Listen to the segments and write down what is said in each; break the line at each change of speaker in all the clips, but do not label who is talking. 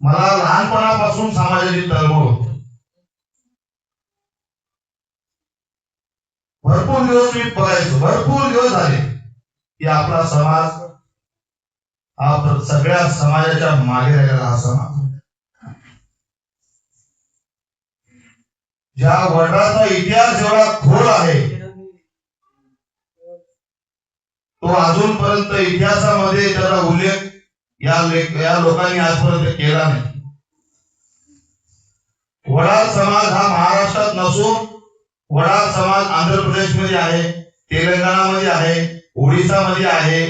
मला लहानपणापासून समाजाची तळमळ होती. भरपूर दिवस मी बघायचो, भरपूर दिवस झाले की आपला समाज हा सगळ्या समाजाच्या मागे राहिलेला हा समाज, ज्या वडिलांचा इतिहास एवढा खोल आहे तो अजूनपर्यंत इतिहासामध्ये त्याचा उल्लेख या लोकांनी आजपर्यंत केला नाही. वडार समाज हा महाराष्ट्रात नसून वडार समाज आंध्र प्रदेशमध्ये आहे, तेलंगणामध्ये आहे, ओडिसामध्ये आहे,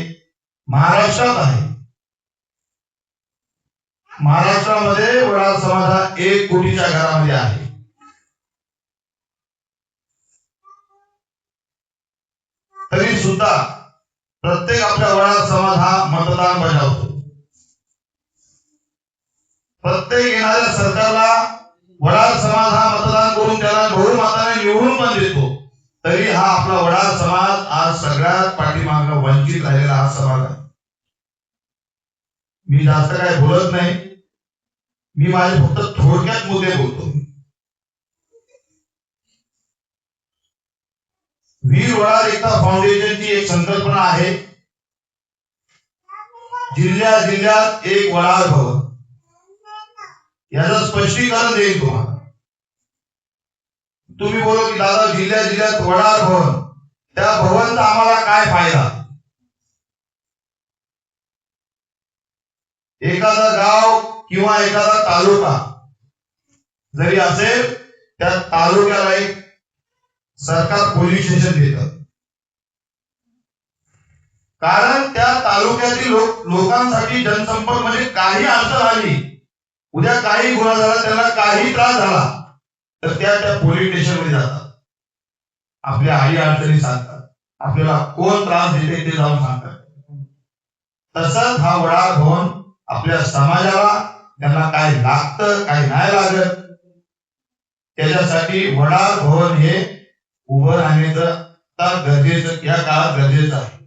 महाराष्ट्रात आहे. महाराष्ट्रामध्ये वडार समाज हा 1 कोटीच्या घरामध्ये आहे. तरी सुद्धा प्रत्येक आपल्या वडार समाज हा मतदान बजावतो. प्रत्येक येणाऱ्या सरकारला वडार समाज हा मतदान करून त्याला बहुमताने निवडून पण देतो. तरी हा आपला वडार समाज आज सगळ्यात पाठीमागे वंचित राहिलेला हा समाज आहे. मी जास्त काय बोलत नाही, मी माझे फक्त थोडक्यात मुद्दे बोलतो. वीर वडार एकता फाउंडेशनची एक संकल्पना आहे, जिल्ह्यात एक वडार भवन. याचं स्पष्टीकरण देईल तुम्हाला. तुम्ही बोलो की दादा जिल्ह्यात वडार भवन, त्या भवनचा आम्हाला काय फायदा? एखादा गाव किंवा एखादा तालुका जरी असेल त्या तालुक्याला एक सरकार पोलीस स्टेशन देतं. कारण त्या तालुक्यातील लोकांसाठी जनसंपर्क म्हणजे काही अडचण आली, उद्या काही गुन्हा झाला, त्यांना काही त्रास झाला तर त्या पोलीस स्टेशन मध्ये जातात, आपल्या आई अडचणी सांगतात, आपल्याला कोण त्रास देते ते जाऊन सांगतात. तसंच हा वडार भवन आपल्या समाजाला त्यांना काय लागतं काय नाही लागत त्याच्यासाठी वडार भवन हे उभं राहण्याचं गरजेचं या काळात गरजेचं आहे.